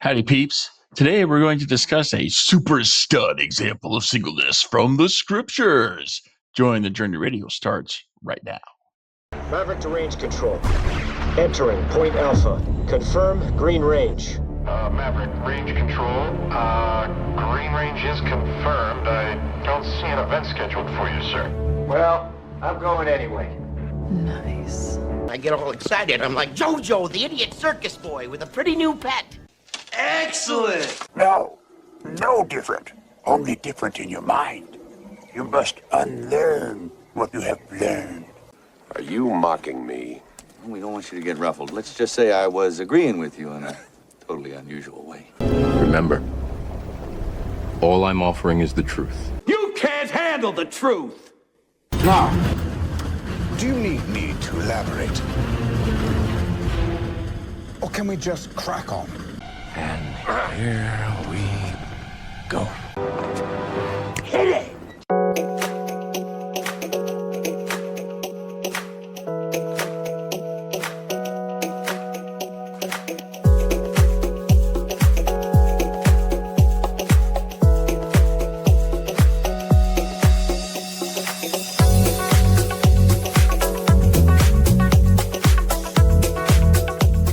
Howdy, peeps. Today we're going to discuss a super stud example of singleness from the scriptures. Join the Journey Radio starts right now. Maverick to range control. Entering Point Alpha. Confirm green range. Maverick, range control. Green range is confirmed. I don't see an event scheduled for you, sir. Well, I'm going anyway. Nice. I get all excited. I'm like JoJo, the idiot circus boy with a pretty new pet. Excellent! No different. Only different in your mind. You must unlearn what you have learned. Are you mocking me? We don't want you to get ruffled. Let's just say I was agreeing with you in a totally unusual way. Remember, all I'm offering is the truth. You can't handle the truth! Now, do you need me to elaborate? Or can we just crack on? And here we go. Hit it!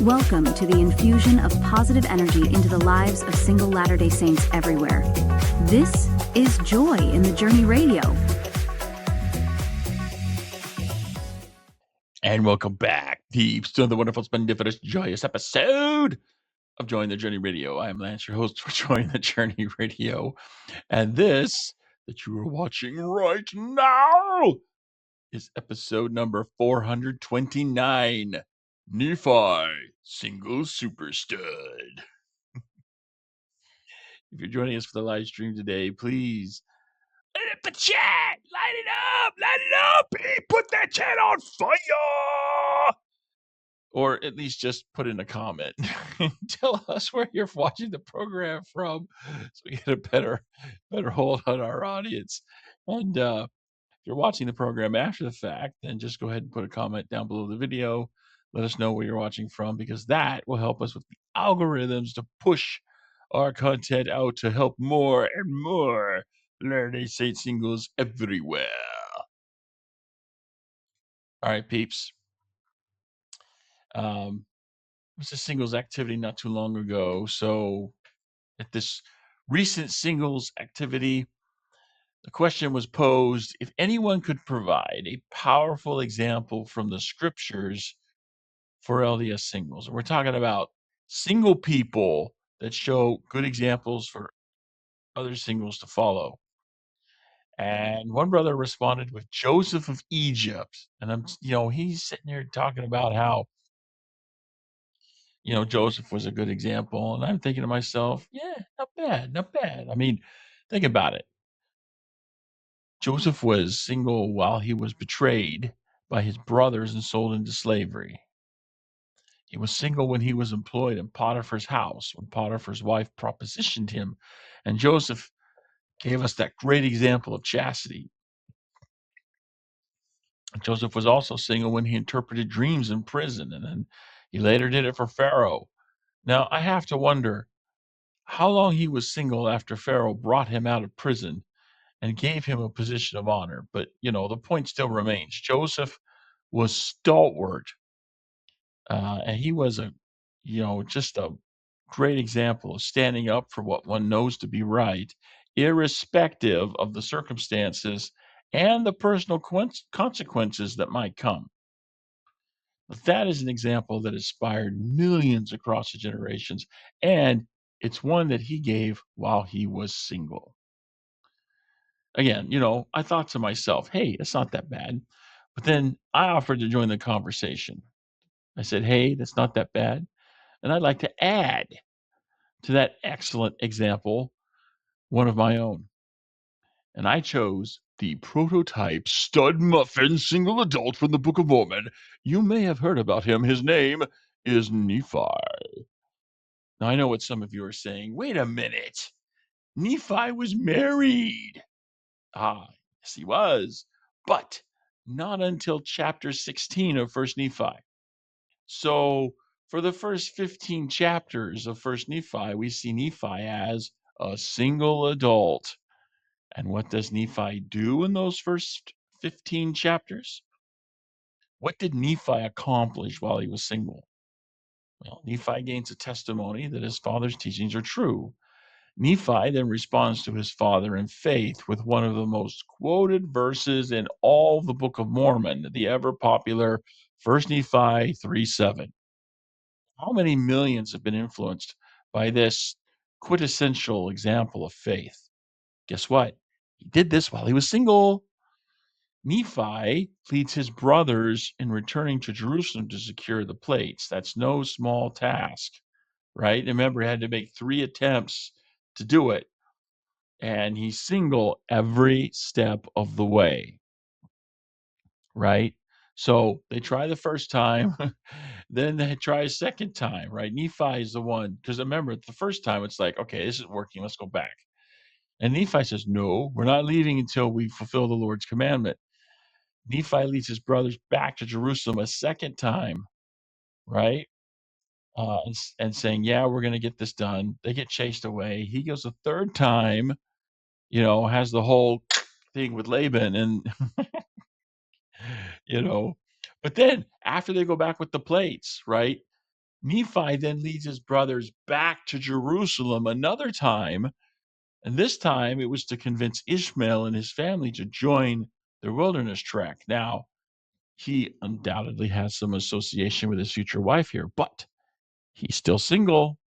Welcome to the infusion of positive energy into the lives of single Latter-day Saints everywhere. This is Joy in the Journey Radio. And welcome back, peeps, to the wonderful, splendiferous, joyous episode of Join the Journey Radio. I am Lance, your host for Join the Journey Radio. And this that you are watching right now is episode number 429. Nephi, single super stud. If you're joining us for the live stream today, please light up the chat. Light it up, put that chat on fire. Or at least just put in a comment. Tell us where you're watching the program from so we get a better hold on our audience. And if you're watching the program after the fact, then just go ahead and put a comment down below the video. Let us know where you're watching from, because that will help us with the algorithms to push our content out to help more and more Latter-day Saint singles everywhere. All right, peeps. It was a singles activity not too long ago. So at this recent singles activity, the question was posed: if anyone could provide a powerful example from the scriptures for LDS singles. And we're talking about single people that show good examples for other singles to follow. And one brother responded with Joseph of Egypt. And he's sitting there talking about how, Joseph was a good example. And I'm thinking to myself, yeah, not bad. I mean, think about it. Joseph was single while he was betrayed by his brothers and sold into slavery. He was single when he was employed in Potiphar's house, when Potiphar's wife propositioned him. And Joseph gave us that great example of chastity. Joseph was also single when he interpreted dreams in prison, and then he later did it for Pharaoh. Now, I have to wonder how long he was single after Pharaoh brought him out of prison and gave him a position of honor. But, the point still remains. Joseph was stalwart, and he was just a great example of standing up for what one knows to be right, irrespective of the circumstances and the personal consequences that might come. But that is an example that inspired millions across the generations, and it's one that he gave while he was single. Again, I thought to myself, hey, it's not that bad. But then I offered to join the conversation. I said, hey, that's not that bad. And I'd like to add to that excellent example one of my own. And I chose the prototype stud muffin single adult from the Book of Mormon. You may have heard about him. His name is Nephi. Now, I know what some of you are saying. Wait a minute. Nephi was married. Yes, he was. But not until chapter 16 of 1 Nephi. So For the first 15 chapters of First Nephi, we see Nephi as a single adult. And what does Nephi do in those first 15 chapters? What did Nephi accomplish while he was single? Well, Nephi gains a testimony that his father's teachings are true. Nephi then responds to his father in faith with one of the most quoted verses in all the Book of Mormon, the ever popular 1 Nephi 3:7. How many millions have been influenced by this quintessential example of faith? Guess what? He did this while he was single. Nephi leads his brothers in returning to Jerusalem to secure the plates. That's no small task, right? Remember, he had to make 3 attempts to do it, and he's single every step of the way, right? So they try the first time, then they try a second time, right? Nephi is the one, because remember, the first time it's like, okay, this isn't working, let's go back. And Nephi says, no, we're not leaving until we fulfill the Lord's commandment. Nephi leads his brothers back to Jerusalem a second time, right? And saying, yeah, we're going to get this done. They get chased away. He goes a third time, has the whole thing with Laban and, you know, but then after they go back with the plates, right? Nephi then leads his brothers back to Jerusalem another time. And this time it was to convince Ishmael and his family to join their wilderness trek. Now, he undoubtedly has some association with his future wife here, but he's still single.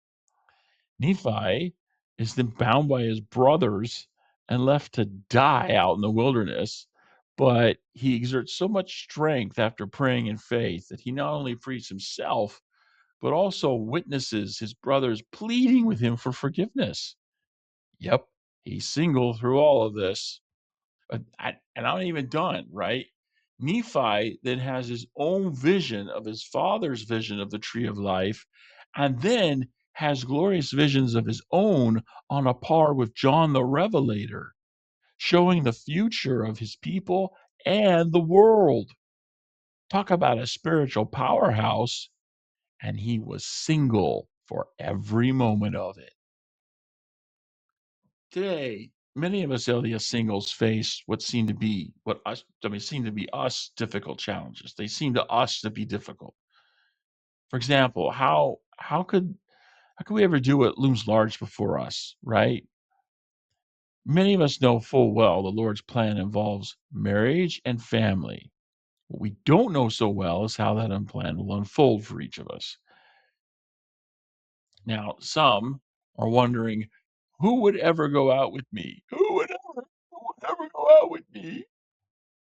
Nephi is then bound by his brothers and left to die out in the wilderness. But he exerts so much strength after praying in faith that he not only frees himself, but also witnesses his brothers pleading with him for forgiveness. Yep, he's single through all of this. And I'm not even done, right? Nephi then has his own vision of his father's vision of the tree of life, and then has glorious visions of his own on a par with John the Revelator, showing the future of his people and the world. Talk about a spiritual powerhouse, and he was single for every moment of it. Today, many of us LDS singles face what seem to be us difficult challenges. They seem to us to be difficult. For example, how could we ever do what looms large before us, right? Many of us know full well the Lord's plan involves marriage and family. What we don't know so well is how that plan will unfold for each of us. Now, some are wondering, who would ever go out with me? Who would ever go out with me?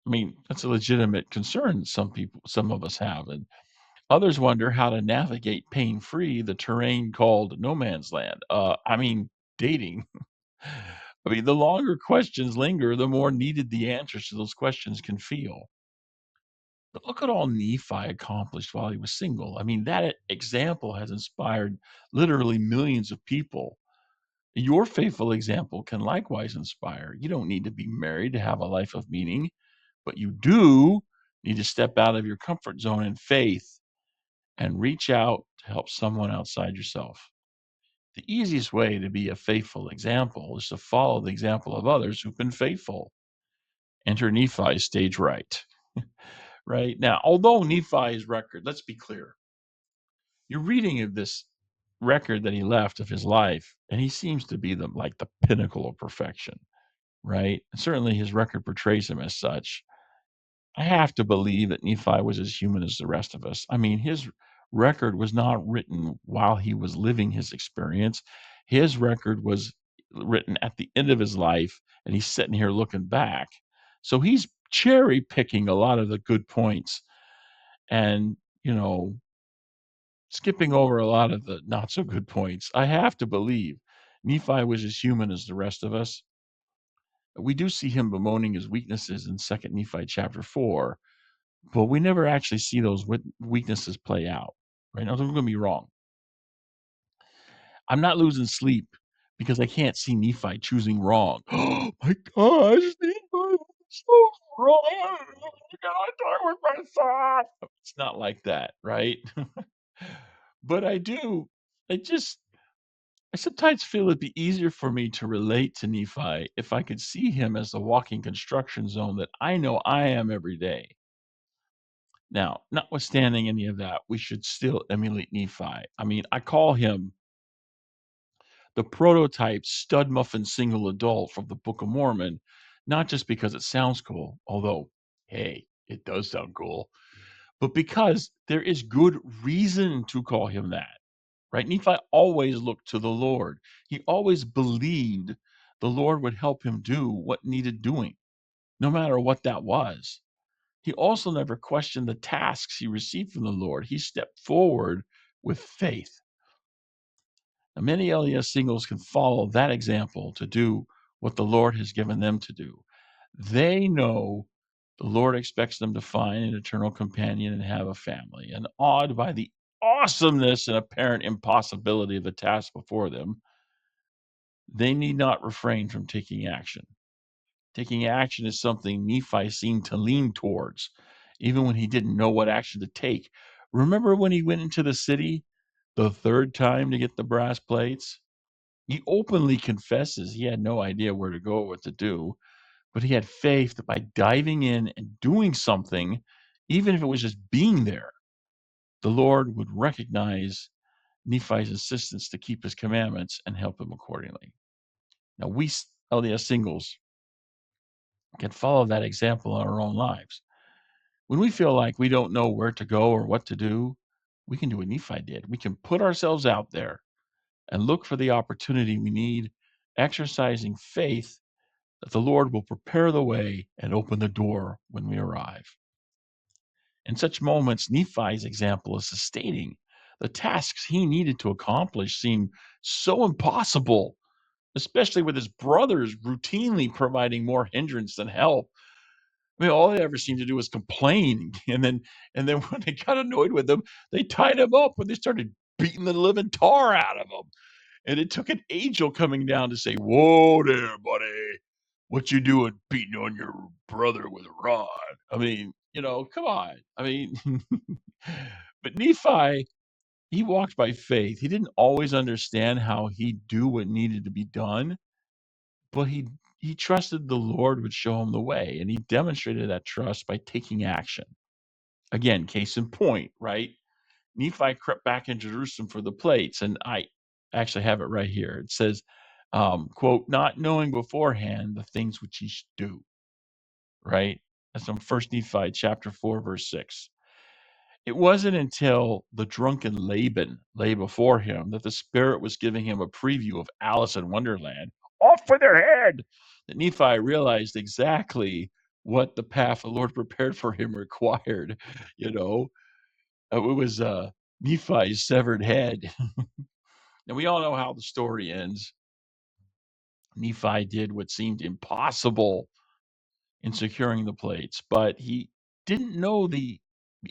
I mean, that's a legitimate concern some of us have, and others wonder how to navigate pain-free the terrain called no man's land. Dating. I mean, the longer questions linger, the more needed the answers to those questions can feel. But look at all Nephi accomplished while he was single. I mean, that example has inspired literally millions of people. Your faithful example can likewise inspire. You don't need to be married to have a life of meaning, but you do need to step out of your comfort zone in faith and reach out to help someone outside yourself. The easiest way to be a faithful example is to follow the example of others who've been faithful. Enter Nephi's stage right. Right now, although Nephi's record, let's be clear, you're reading of this record that he left of his life, and he seems to be the pinnacle of perfection, right? And certainly his record portrays him as such. I have to believe that Nephi was as human as the rest of us. I mean, his record was not written while he was living his experience. His record was written at the end of his life, and he's sitting here looking back. So he's cherry picking a lot of the good points and, skipping over a lot of the not so good points. I have to believe Nephi was as human as the rest of us. We do see him bemoaning his weaknesses in 2nd Nephi chapter 4, but we never actually see those weaknesses play out. Right now, don't get me wrong. I'm not losing sleep because I can't see Nephi choosing wrong. Oh my gosh, Nephi was so wrong. Can I talk with my son? It's not like that, right? But I do. I just I sometimes feel it'd be easier for me to relate to Nephi if I could see him as the walking construction zone that I know I am every day. Now, notwithstanding any of that, we should still emulate Nephi. I mean, I call him the prototype stud muffin single adult from the Book of Mormon, not just because it sounds cool, although, hey, it does sound cool, but because there is good reason to call him that, right? Nephi always looked to the Lord. He always believed the Lord would help him do what needed doing, no matter what that was. He also never questioned the tasks he received from the Lord. He stepped forward with faith. Now, many LES singles can follow that example to do what the Lord has given them to do. They know the Lord expects them to find an eternal companion and have a family. And awed by the awesomeness and apparent impossibility of the task before them, they need not refrain from taking action. Taking action is something Nephi seemed to lean towards, even when he didn't know what action to take. Remember when he went into the city the third time to get the brass plates? He openly confesses he had no idea where to go or what to do, but he had faith that by diving in and doing something, even if it was just being there, the Lord would recognize Nephi's insistence to keep his commandments and help him accordingly. Now, we LDS singles can follow that example in our own lives. When we feel like we don't know where to go or what to do, we can do what Nephi did. We can put ourselves out there and look for the opportunity we need, exercising faith that the Lord will prepare the way and open the door when we arrive. In such moments, Nephi's example is sustaining. The tasks he needed to accomplish seemed so impossible, especially with his brothers routinely providing more hindrance than help. I mean, all they ever seemed to do was complain, and then when they got annoyed with him, they tied him up and they started beating the living tar out of him. And it took an angel coming down to say, "Whoa there, buddy. What you doing beating on your brother with a rod?" I mean, come on. I mean, but Nephi, he walked by faith. He didn't always understand how he'd do what needed to be done, but he trusted the Lord would show him the way, and he demonstrated that trust by taking action. Again, case in point, right? Nephi crept back in Jerusalem for the plates, and I actually have it right here. It says, quote, not knowing beforehand the things which he should do, right? That's from 1 Nephi chapter 4, verse 6. It wasn't until the drunken Laban lay before him that the Spirit was giving him a preview of Alice in Wonderland, off with their head, that Nephi realized exactly what the path the Lord prepared for him required. You know, it was Nephi's severed head. And we all know how the story ends. Nephi did what seemed impossible in securing the plates, but he didn't know the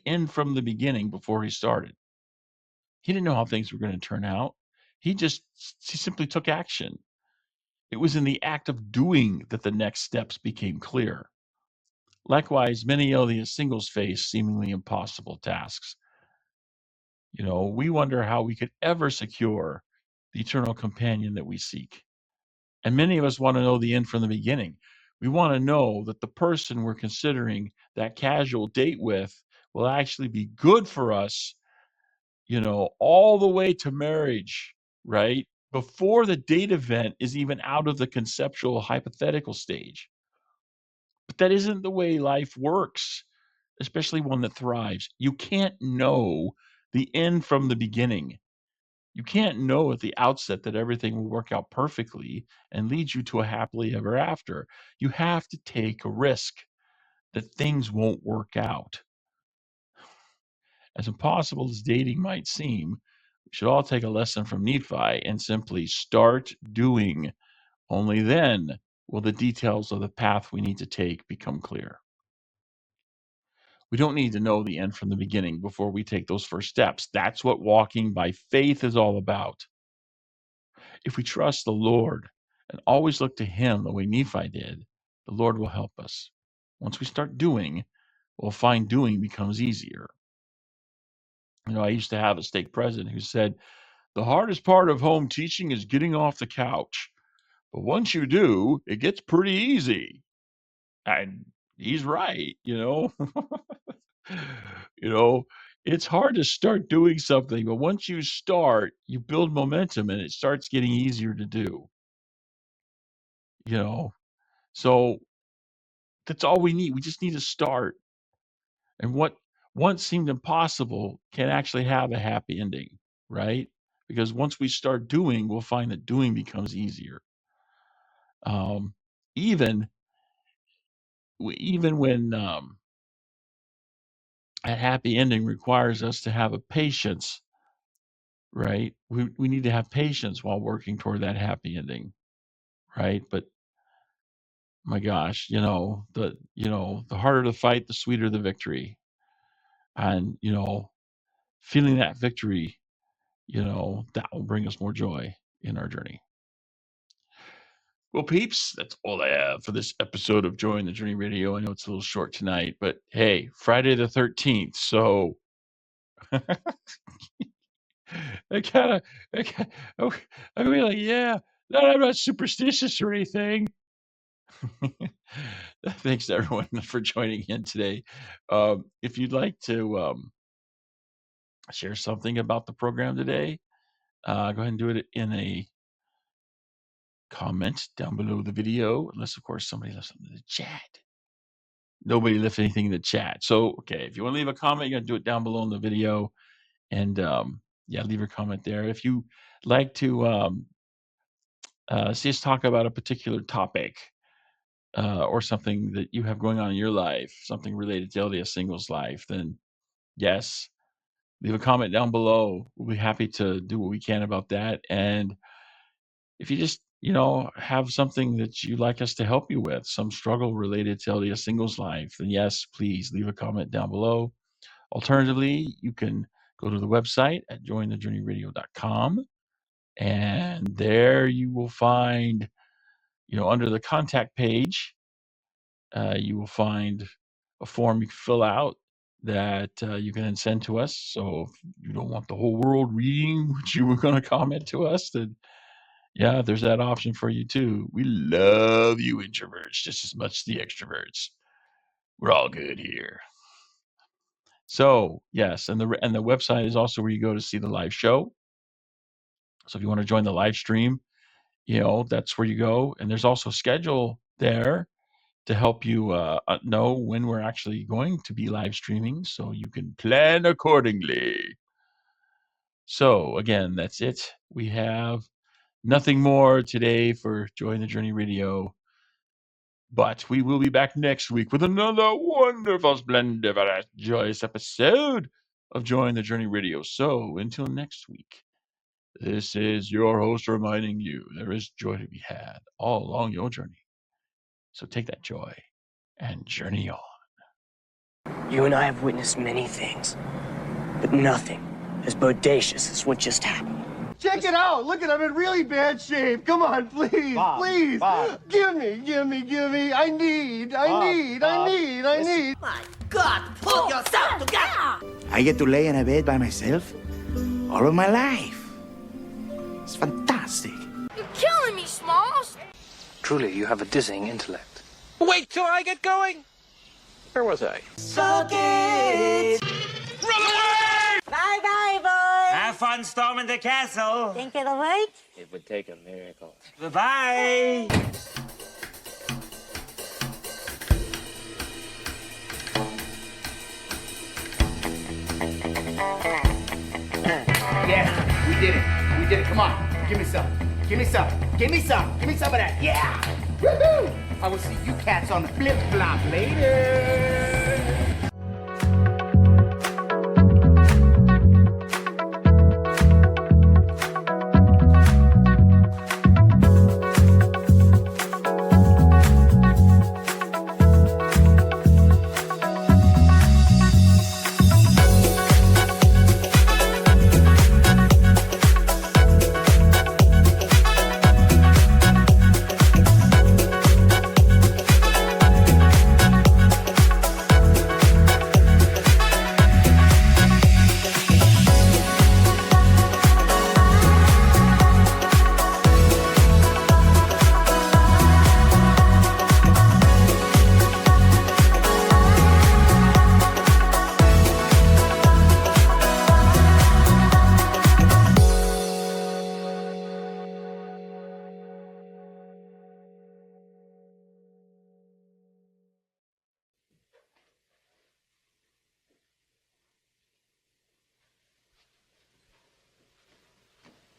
end from the beginning before he started. He didn't know how things were going to turn out. He simply took action. It was in the act of doing that the next steps became clear. Likewise, many LDS singles face seemingly impossible tasks. We wonder how we could ever secure the eternal companion that we seek. And many of us want to know the end from the beginning. We want to know that the person we're considering that casual date with will actually be good for us, all the way to marriage, right? Before the date event is even out of the conceptual hypothetical stage. But that isn't the way life works, especially one that thrives. You can't know the end from the beginning. You can't know at the outset that everything will work out perfectly and lead you to a happily ever after. You have to take a risk that things won't work out. As impossible as dating might seem, we should all take a lesson from Nephi and simply start doing. Only then will the details of the path we need to take become clear. We don't need to know the end from the beginning before we take those first steps. That's what walking by faith is all about. If we trust the Lord and always look to him the way Nephi did, the Lord will help us. Once we start doing, we'll find doing becomes easier. I used to have a stake president who said, the hardest part of home teaching is getting off the couch. But once you do, it gets pretty easy. And he's right, it's hard to start doing something, but once you start, you build momentum and it starts getting easier to do, So that's all we need. We just need to start. And what once seemed impossible can actually have a happy ending, right? Because once we start doing, we'll find that doing becomes easier. Even when a happy ending requires us to have a patience, right? We need to have patience while working toward that happy ending, right? But my gosh, the harder the fight, the sweeter the victory. And feeling that victory, that will bring us more joy in our journey. Well, peeps, that's all I have for this episode of Joy in the Journey Radio. I know it's a little short tonight, but hey, Friday the 13th, so I kind of, I mean, like, yeah, no, I'm not superstitious or anything. Thanks to everyone for joining in today. If you'd like to share something about the program today, go ahead and do it in a comment down below the video, unless, of course, somebody left something in the chat. Nobody left anything in the chat. So, okay, if you want to leave a comment, you got to do it down below in the video. And leave a comment there. If you like to see us talk about a particular topic or something that you have going on in your life, something related to LDS singles life, then yes, leave a comment down below. We'll be happy to do what we can about that. And if you just, have something that you'd like us to help you with, some struggle related to LDS singles life, then yes, please leave a comment down below. Alternatively, you can go to the website at jointhejourneyradio.com, and there you will find, under the contact page, you will find a form you can fill out that you can then send to us. So if you don't want the whole world reading what you were going to comment to us, then yeah, there's that option for you too. We love you introverts just as much as the extroverts. We're all good here. So yes, and the website is also where you go to see the live show. So if you want to join the live stream, that's where you go. And there's also a schedule there to help you know when we're actually going to be live streaming, so you can plan accordingly. So again, that's it. We have nothing more today for Joy in the Journey Radio, but we will be back next week with another wonderful, splendid, joyous episode of Joy in the Journey Radio. So until next week, this is your host reminding you there is joy to be had all along your journey. So take that joy and journey on. You and I have witnessed many things, but nothing as bodacious as what just happened. Check it out! Look at, I'm in really bad shape. Come on, please, Bob, please. Bob. Give me. I need. My God, pull yourself together! I get to lay in a bed by myself all of my life. It's fantastic. You're killing me, Smalls! Truly, you have a dizzying intellect. Wait till I get going. Where was I? Suck it! Run away! Bye-bye, boys! Have fun storming the castle. Think it'll work? It would take a miracle. Bye-bye! Yeah, we did it. Come on, give me some of that. Yeah. Woohoo! I will see you cats on the flip-flop later.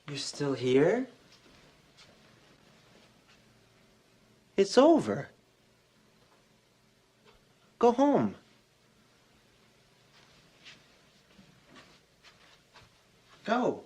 You're still here? It's over. Go home. Go.